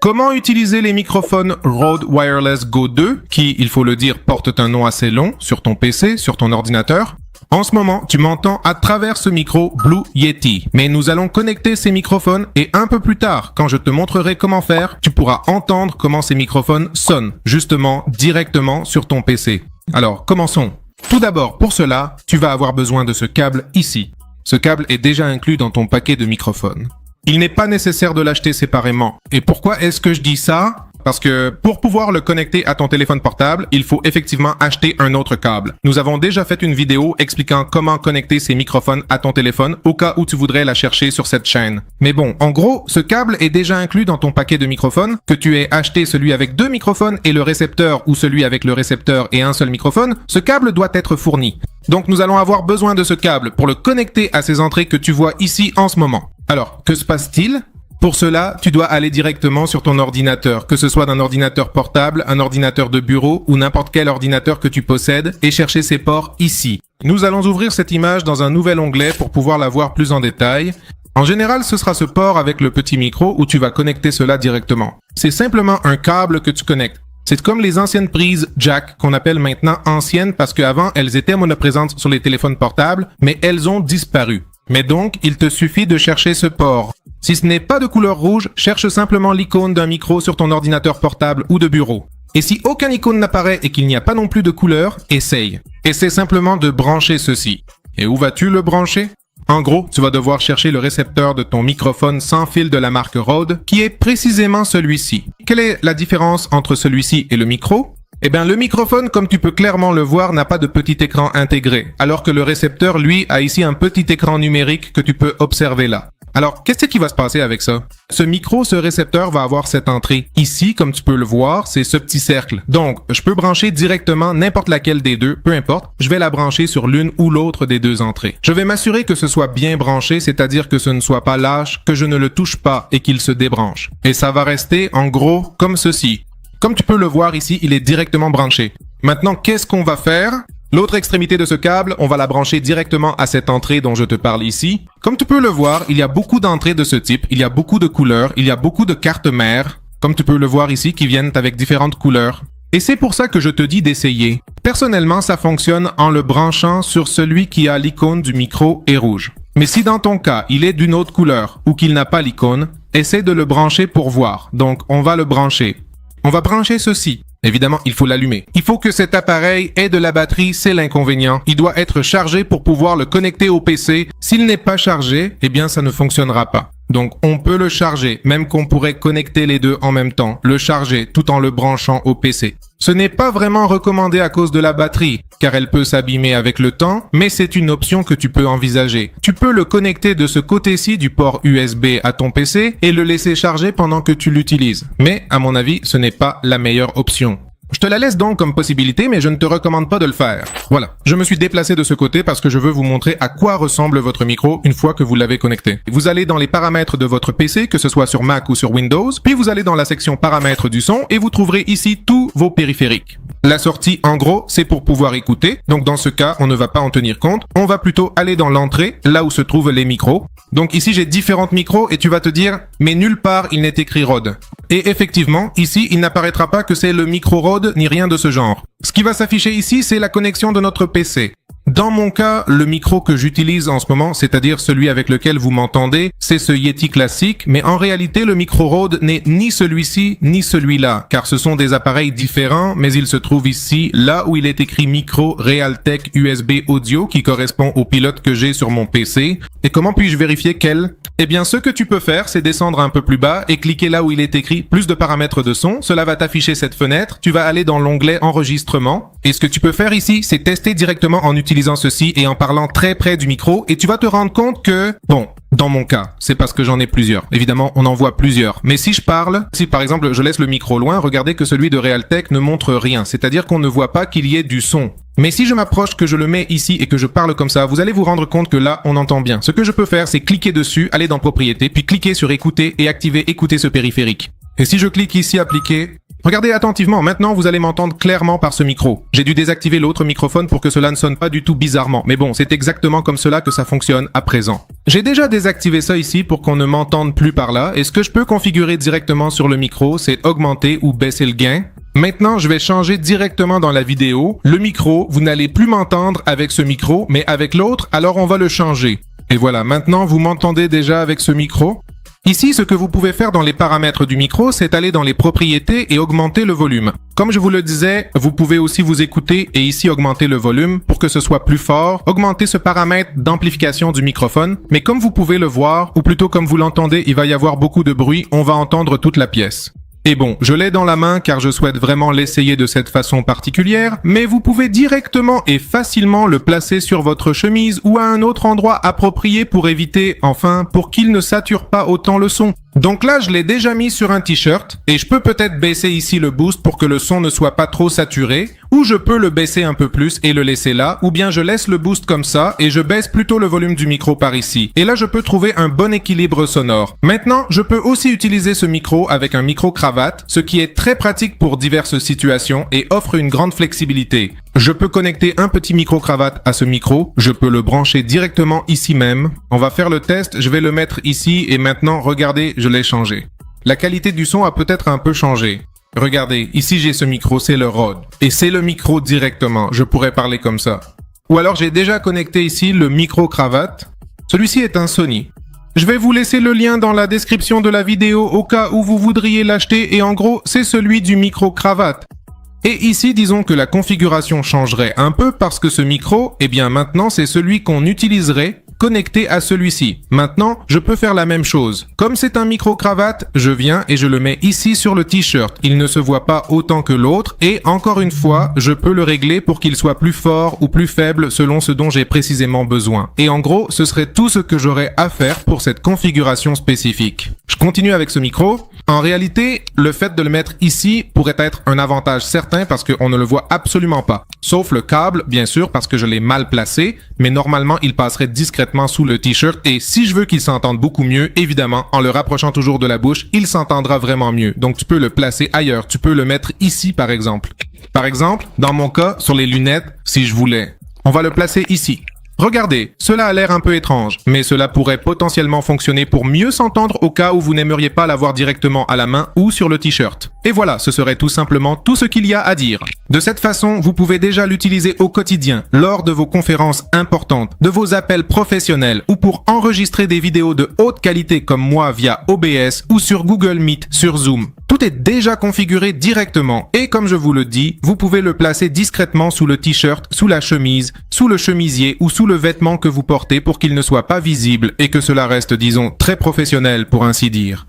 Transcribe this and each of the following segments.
Comment utiliser les microphones Rode Wireless Go 2, qui, il faut le dire, portent un nom assez long, sur ton PC, sur ton ordinateur? En ce moment, tu m'entends à travers ce micro Blue Yeti, mais nous allons connecter ces microphones et un peu plus tard, quand je te montrerai comment faire, tu pourras entendre comment ces microphones sonnent, justement, directement sur ton PC. Alors, commençons. Tout d'abord, pour cela, tu vas avoir besoin de ce câble ici. Ce câble est déjà inclus dans ton paquet de microphones. Il n'est pas nécessaire de l'acheter séparément. Et pourquoi est-ce que je dis ça? Parce que pour pouvoir le connecter à ton téléphone portable, il faut effectivement acheter un autre câble. Nous avons déjà fait une vidéo expliquant comment connecter ces microphones à ton téléphone au cas où tu voudrais la chercher sur cette chaîne. Mais bon, en gros, ce câble est déjà inclus dans ton paquet de microphones, que tu aies acheté celui avec 2 microphones et le récepteur ou celui avec le récepteur et un seul microphone, ce câble doit être fourni. Donc nous allons avoir besoin de ce câble pour le connecter à ces entrées que tu vois ici en ce moment. Alors, que se passe-t-il? Pour cela, tu dois aller directement sur ton ordinateur, que ce soit d'un ordinateur portable, un ordinateur de bureau ou n'importe quel ordinateur que tu possèdes, et chercher ces ports ici. Nous allons ouvrir cette image dans un nouvel onglet pour pouvoir la voir plus en détail. En général, ce sera ce port avec le petit micro où tu vas connecter cela directement. C'est simplement un câble que tu connectes. C'est comme les anciennes prises jack qu'on appelle maintenant anciennes parce qu'avant, elles étaient monoprésentes sur les téléphones portables, mais elles ont disparu. Mais donc, il te suffit de chercher ce port. Si ce n'est pas de couleur rouge, cherche simplement l'icône d'un micro sur ton ordinateur portable ou de bureau. Et si aucun icône n'apparaît et qu'il n'y a pas non plus de couleur, essaye. Essaie simplement de brancher ceci. Et où vas-tu le brancher? En gros, tu vas devoir chercher le récepteur de ton microphone sans fil de la marque Rode, qui est précisément celui-ci. Quelle est la différence entre celui-ci et le micro? Eh bien, le microphone, comme tu peux clairement le voir, n'a pas de petit écran intégré, alors que le récepteur, lui, a ici un petit écran numérique que tu peux observer là. Alors, qu'est-ce qui va se passer avec ça? Ce micro, ce récepteur va avoir cette entrée. Ici, comme tu peux le voir, c'est ce petit cercle. Donc, je peux brancher directement n'importe laquelle des deux, peu importe. Je vais la brancher sur l'une ou l'autre des deux entrées. Je vais m'assurer que ce soit bien branché, c'est-à-dire que ce ne soit pas lâche, que je ne le touche pas et qu'il se débranche. Et ça va rester, en gros, comme ceci. Comme tu peux le voir ici, il est directement branché. Maintenant, qu'est-ce qu'on va faire? L'autre extrémité de ce câble, on va la brancher directement à cette entrée dont je te parle ici. Comme tu peux le voir, il y a beaucoup d'entrées de ce type, il y a beaucoup de couleurs, il y a beaucoup de cartes mères, comme tu peux le voir ici, qui viennent avec différentes couleurs. Et c'est pour ça que je te dis d'essayer. Personnellement, ça fonctionne en le branchant sur celui qui a l'icône du micro et rouge. Mais si dans ton cas, il est d'une autre couleur ou qu'il n'a pas l'icône, essaie de le brancher pour voir. Donc, on va le brancher. On va brancher ceci. Évidemment, il faut l'allumer. Il faut que cet appareil ait de la batterie, c'est l'inconvénient. Il doit être chargé pour pouvoir le connecter au PC. S'il n'est pas chargé, eh bien ça ne fonctionnera pas. Donc on peut le charger, même qu'on pourrait connecter les deux en même temps, le charger tout en le branchant au PC. Ce n'est pas vraiment recommandé à cause de la batterie, car elle peut s'abîmer avec le temps, mais c'est une option que tu peux envisager. Tu peux le connecter de ce côté-ci du port USB à ton PC et le laisser charger pendant que tu l'utilises. Mais à mon avis, ce n'est pas la meilleure option. Je te la laisse donc comme possibilité, mais je ne te recommande pas de le faire. Voilà, je me suis déplacé de ce côté parce que je veux vous montrer à quoi ressemble votre micro une fois que vous l'avez connecté. Vous allez dans les paramètres de votre PC, que ce soit sur Mac ou sur Windows, puis vous allez dans la section paramètres du son et vous trouverez ici tous vos périphériques. La sortie, en gros, c'est pour pouvoir écouter. Donc dans ce cas, on ne va pas en tenir compte. On va plutôt aller dans l'entrée, là où se trouvent les micros. Donc ici, j'ai différents micros et tu vas te dire, mais nulle part, il n'est écrit Rode. Et effectivement, ici, il n'apparaîtra pas que c'est le micro Rode ni rien de ce genre. Ce qui va s'afficher ici, c'est la connexion de notre PC. Dans mon cas, le micro que j'utilise en ce moment, c'est-à-dire celui avec lequel vous m'entendez, c'est ce Yeti classique, mais en réalité, le micro Rode n'est ni celui-ci, ni celui-là, car ce sont des appareils différents, mais il se trouve ici, là où il est écrit micro Realtek USB Audio, qui correspond au pilote que j'ai sur mon PC. Et comment puis-je vérifier quel? Eh bien, ce que tu peux faire, c'est descendre un peu plus bas et cliquer là où il est écrit plus de paramètres de son. Cela va t'afficher cette fenêtre. Tu vas aller dans l'onglet enregistrement. Et ce que tu peux faire ici, c'est tester directement en utilisant ceci et en parlant très près du micro. Et tu vas te rendre compte que, bon, dans mon cas, c'est parce que j'en ai plusieurs. Évidemment, on en voit plusieurs. Mais si je parle, si par exemple je laisse le micro loin, regardez que celui de Realtek ne montre rien. C'est-à-dire qu'on ne voit pas qu'il y ait du son. Mais si je m'approche, que je le mets ici et que je parle comme ça, vous allez vous rendre compte que là, on entend bien. Ce que je peux faire, c'est cliquer dessus, aller dans Propriétés, puis cliquer sur Écouter et activer Écouter ce périphérique. Et si je clique ici Appliquer, Regardez attentivement, maintenant vous allez m'entendre clairement par ce micro. J'ai dû désactiver l'autre microphone pour que cela ne sonne pas du tout bizarrement, mais bon, c'est exactement comme cela que ça fonctionne à présent. J'ai déjà désactivé ça ici pour qu'on ne m'entende plus par là, et ce que je peux configurer directement sur le micro, c'est augmenter ou baisser le gain. Maintenant, je vais changer directement dans la vidéo. Le micro, vous n'allez plus m'entendre avec ce micro, mais avec l'autre, alors on va le changer. Et voilà, maintenant vous m'entendez déjà avec ce micro. Ici, ce que vous pouvez faire dans les paramètres du micro, c'est aller dans les propriétés et augmenter le volume. Comme je vous le disais, vous pouvez aussi vous écouter et ici augmenter le volume pour que ce soit plus fort, augmenter ce paramètre d'amplification du microphone. Mais comme vous pouvez le voir, ou plutôt comme vous l'entendez, il va y avoir beaucoup de bruit, on va entendre toute la pièce. Et bon, je l'ai dans la main car je souhaite vraiment l'essayer de cette façon particulière, mais vous pouvez directement et facilement le placer sur votre chemise ou à un autre endroit approprié pour éviter, enfin, pour qu'il ne sature pas autant le son. Donc là, je l'ai déjà mis sur un t-shirt et je peux peut-être baisser ici le boost pour que le son ne soit pas trop saturé, ou je peux le baisser un peu plus et le laisser là, ou bien je laisse le boost comme ça et je baisse plutôt le volume du micro par ici. Et là, je peux trouver un bon équilibre sonore. Maintenant, je peux aussi utiliser ce micro avec un micro-cravate, ce qui est très pratique pour diverses situations et offre une grande flexibilité. Je peux connecter un petit micro-cravate à ce micro, je peux le brancher directement ici même. On va faire le test, je vais le mettre ici et maintenant, regardez, je l'ai changé. La qualité du son a peut-être un peu changé. Regardez, ici j'ai ce micro, c'est le Rode. Et c'est le micro directement, je pourrais parler comme ça. Ou alors j'ai déjà connecté ici le micro-cravate. Celui-ci est un Sony. Je vais vous laisser le lien dans la description de la vidéo au cas où vous voudriez l'acheter et en gros, c'est celui du micro-cravate. Et ici, disons que la configuration changerait un peu parce que ce micro, eh bien maintenant c'est celui qu'on utiliserait connecté à celui-ci. Maintenant, je peux faire la même chose. Comme c'est un micro-cravate, je viens et je le mets ici sur le t-shirt. Il ne se voit pas autant que l'autre et encore une fois, je peux le régler pour qu'il soit plus fort ou plus faible selon ce dont j'ai précisément besoin. Et en gros, ce serait tout ce que j'aurais à faire pour cette configuration spécifique. Je continue avec ce micro. En réalité, le fait de le mettre ici pourrait être un avantage certain parce qu'on ne le voit absolument pas. Sauf le câble, bien sûr, parce que je l'ai mal placé, mais normalement, il passerait discrètement sous le t-shirt et si je veux qu'il s'entende beaucoup mieux, évidemment, en le rapprochant toujours de la bouche, il s'entendra vraiment mieux. Donc, tu peux le placer ailleurs. Tu peux le mettre ici, par exemple. Par exemple, dans mon cas, sur les lunettes, si je voulais. On va le placer ici. Regardez, cela a l'air un peu étrange, mais cela pourrait potentiellement fonctionner pour mieux s'entendre au cas où vous n'aimeriez pas l'avoir directement à la main ou sur le t-shirt. Et voilà, ce serait tout simplement tout ce qu'il y a à dire. De cette façon, vous pouvez déjà l'utiliser au quotidien, lors de vos conférences importantes, de vos appels professionnels ou pour enregistrer des vidéos de haute qualité comme moi via OBS ou sur Google Meet, sur Zoom. Tout est déjà configuré directement et comme je vous le dis, vous pouvez le placer discrètement sous le t-shirt, sous la chemise, sous le chemisier ou sous le vêtement que vous portez pour qu'il ne soit pas visible et que cela reste, disons, très professionnel pour ainsi dire.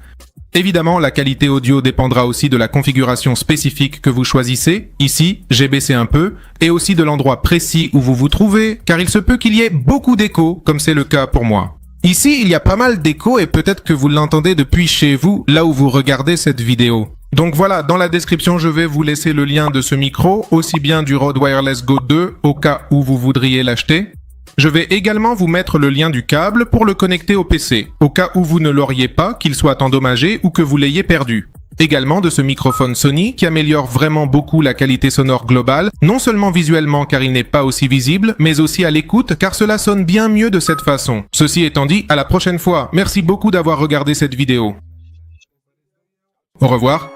Évidemment, la qualité audio dépendra aussi de la configuration spécifique que vous choisissez. Ici, j'ai baissé un peu, et aussi de l'endroit précis où vous vous trouvez, car il se peut qu'il y ait beaucoup d'écho, comme c'est le cas pour moi. Ici, il y a pas mal d'écho et peut-être que vous l'entendez depuis chez vous, là où vous regardez cette vidéo. Donc voilà, dans la description, je vais vous laisser le lien de ce micro, aussi bien du Rode Wireless Go 2, au cas où vous voudriez l'acheter. Je vais également vous mettre le lien du câble pour le connecter au PC, au cas où vous ne l'auriez pas, qu'il soit endommagé ou que vous l'ayez perdu. Également de ce microphone Sony qui améliore vraiment beaucoup la qualité sonore globale, non seulement visuellement car il n'est pas aussi visible, mais aussi à l'écoute car cela sonne bien mieux de cette façon. Ceci étant dit, à la prochaine fois. Merci beaucoup d'avoir regardé cette vidéo. Au revoir.